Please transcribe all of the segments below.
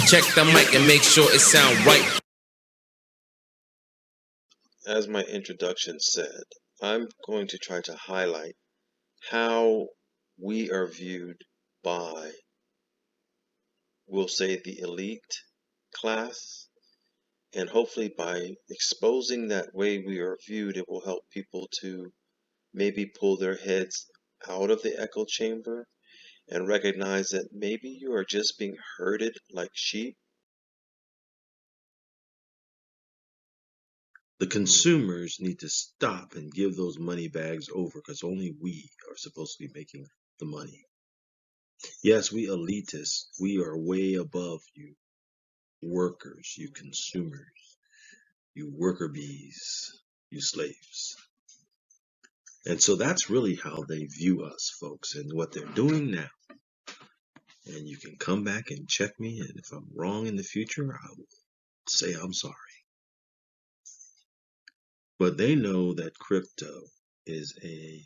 Check the mic and make sure it sound right. As my introduction said, I'm going to try to highlight how we are viewed by, we'll say, the elite class, and hopefully by exposing that way we are viewed, it will help people to maybe pull their heads out of the echo chamber and recognize that maybe you are just being herded like sheep. The consumers need to stop and give those money bags over, because only we are supposed to be making the money. Yes, we elitists, we are way above you workers, you consumers, you worker bees, you slaves. And so that's really how they view us, folks, and what they're doing now. And you can come back and check me, and if I'm wrong in the future, I will say I'm sorry. But they know that crypto is a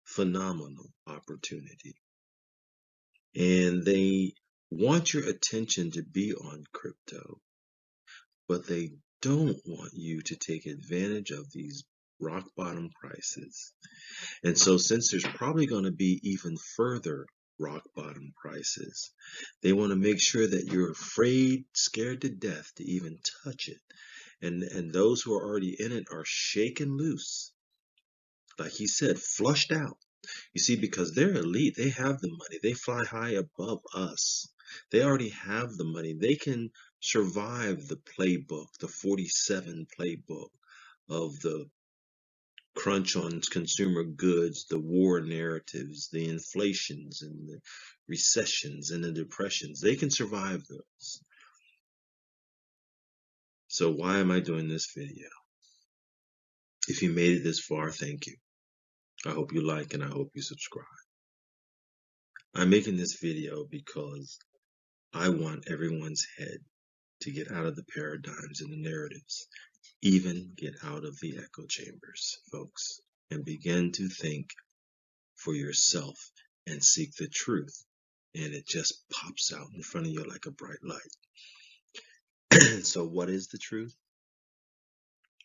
phenomenal opportunity. And they want your attention to be on crypto, but they don't want you to take advantage of these rock bottom prices. And so since there's probably going to be even further rock bottom prices, they want to make sure that you're afraid, scared to death to even touch it. And those who are already in it are shaken loose. Like he said, flushed out. You see, because they're elite, they have the money. They fly high above us. They already have the money. They can survive the playbook, the 47 playbook of the crunch on consumer goods, the war narratives, the inflations and the recessions and the depressions. They can survive those. So why am I doing this video? If you made it this far, thank you. I hope you like and I hope you subscribe. I'm making this video because I want everyone's head to get out of the paradigms and the narratives, even get out of the echo chambers, folks, and begin to think for yourself and seek the truth. And it just pops out in front of you like a bright light. So what is the truth?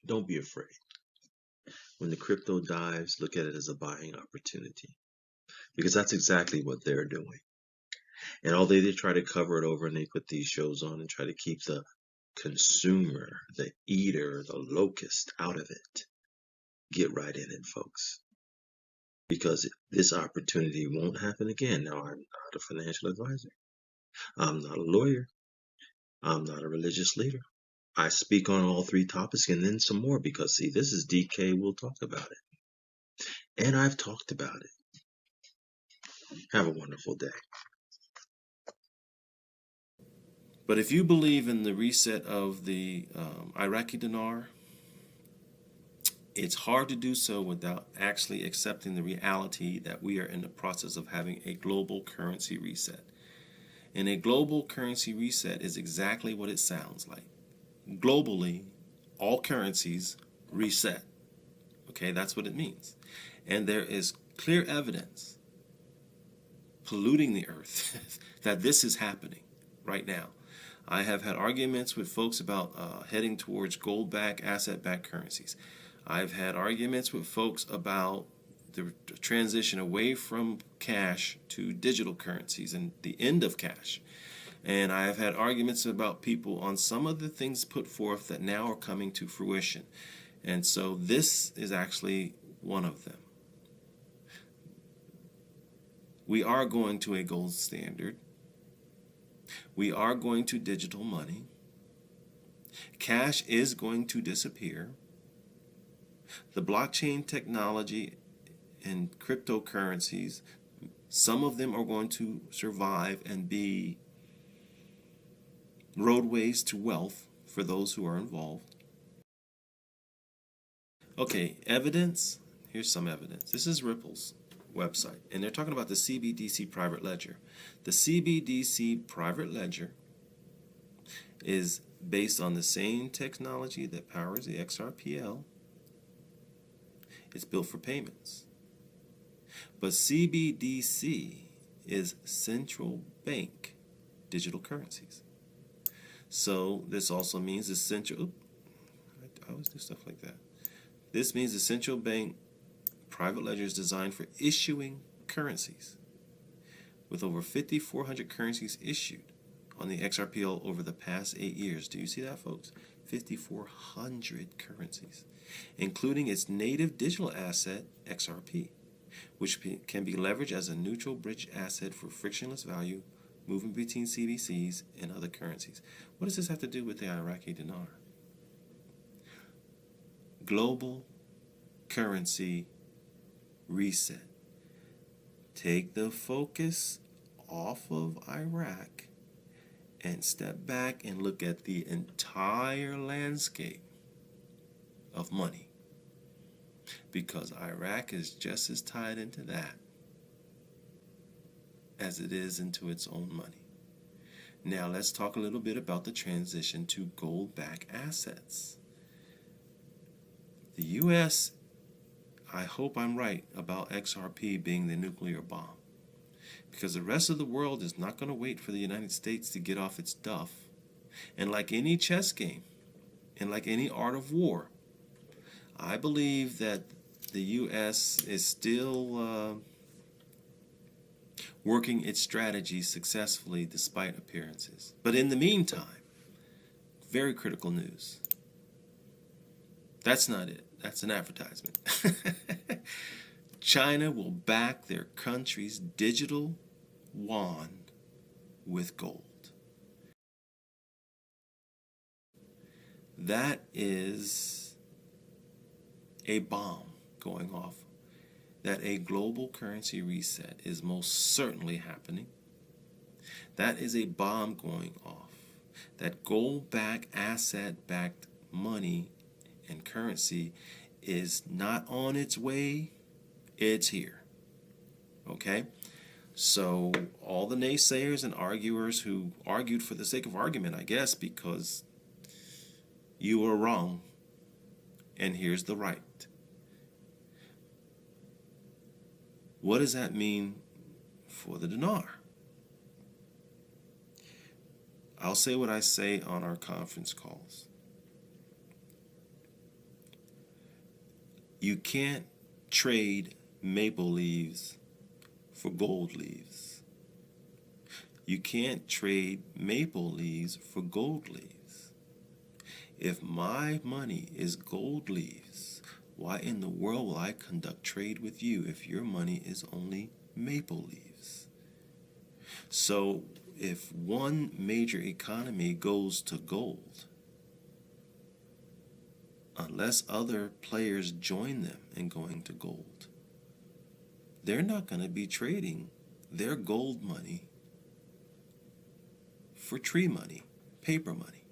Don't be afraid. When the crypto dives, look at it as a buying opportunity, because that's exactly what they're doing. And although they try to cover it over and they put these shows on and try to keep the consumer, the eater, the locust out of it, get right in it, folks. Because this opportunity won't happen again. Now, I'm not a financial advisor. I'm not a lawyer. I'm not a religious leader. I speak on all three topics and then some more, because, see, this is DK. We'll talk about it. And I've talked about it. Have a wonderful day. But if you believe in the reset of the Iraqi dinar, it's hard to do so without actually accepting the reality that we are in the process of having a global currency reset. And a global currency reset is exactly what it sounds like. Globally, all currencies reset. Okay, that's what it means. And there is clear evidence polluting the earth that this is happening right now. I have had arguments with folks about heading towards gold-backed, asset-backed currencies. I've had arguments with folks about the transition away from cash to digital currencies and the end of cash. And I have had arguments about people on some of the things put forth that now are coming to fruition. And so this is actually one of them. We are going to a gold standard. We are going to digital money. Cash is going to disappear. The blockchain technology and cryptocurrencies, some of them are going to survive and be roadways to wealth for those who are involved. Okay, evidence. Here's some evidence. This is Ripple's website, and they're talking about the CBDC private ledger. The CBDC private ledger is based on the same technology that powers the XRPL. It's built for payments. But CBDC is central bank digital currencies. So this also means the central. I always do stuff like that. This means the central bank private ledger is designed for issuing currencies. With over 5,400 currencies issued on the XRPL over the past 8 years. Do you see that, folks? 5,400 currencies, including its native digital asset, XRP, which can be leveraged as a neutral bridge asset for frictionless value, moving between CBCs and other currencies. What does this have to do with the Iraqi dinar? Global currency reset. Take the focus off of Iraq and step back and look at the entire landscape of money, because Iraq is just as tied into that as it is into its own money. Now let's talk a little bit about the transition to gold-backed assets. The U.S., I hope I'm right about XRP being the nuclear bomb, because the rest of the world is not going to wait for the United States to get off its duff. And like any chess game, and like any art of war, I believe that the U.S. is still working its strategy successfully despite appearances. But in the meantime, very critical news. That's not it. That's an advertisement. China will back their country's digital yuan with gold. That is a bomb going off. That a global currency reset is most certainly happening. That is a bomb going off. That gold-backed, asset-backed money and currency is not on its way, it's here. Okay? So all the naysayers and arguers who argued for the sake of argument, I guess, because you were wrong, and here's the right. What does that mean for the dinar? I'll say what I say on our conference calls. You can't trade maple leaves for gold leaves. You can't trade maple leaves for gold leaves. If my money is gold leaves, why in the world will I conduct trade with you if your money is only maple leaves? So if one major economy goes to gold, unless other players join them in going to gold, they're not going to be trading their gold money for tree money, paper money.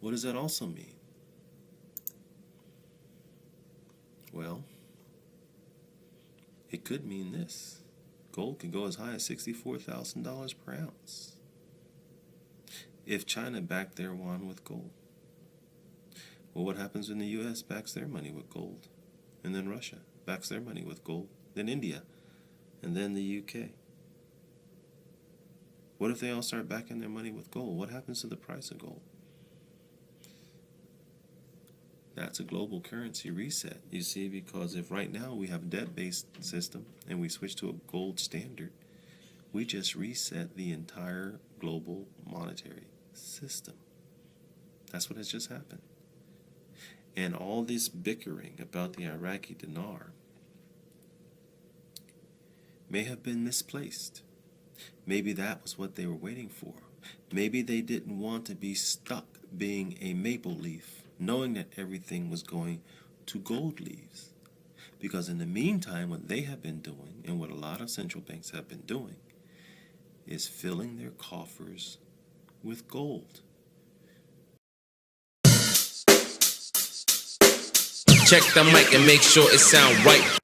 What does that also mean? Well, it could mean this. Gold could go as high as $64,000 per ounce if China backed their yuan with gold. Well, what happens when the U.S. backs their money with gold? And then Russia backs their money with gold? Then India? And then the U.K.? What if they all start backing their money with gold? What happens to the price of gold? That's a global currency reset, you see, because if right now we have a debt-based system and we switch to a gold standard, we just reset the entire global monetary system. That's what has just happened. And all this bickering about the Iraqi dinar may have been misplaced. Maybe that was what they were waiting for. Maybe they didn't want to be stuck being a maple leaf, knowing that everything was going to gold leaves. Because in the meantime, what they have been doing, and what a lot of central banks have been doing, is filling their coffers with gold. Check the mic and make sure it sound right.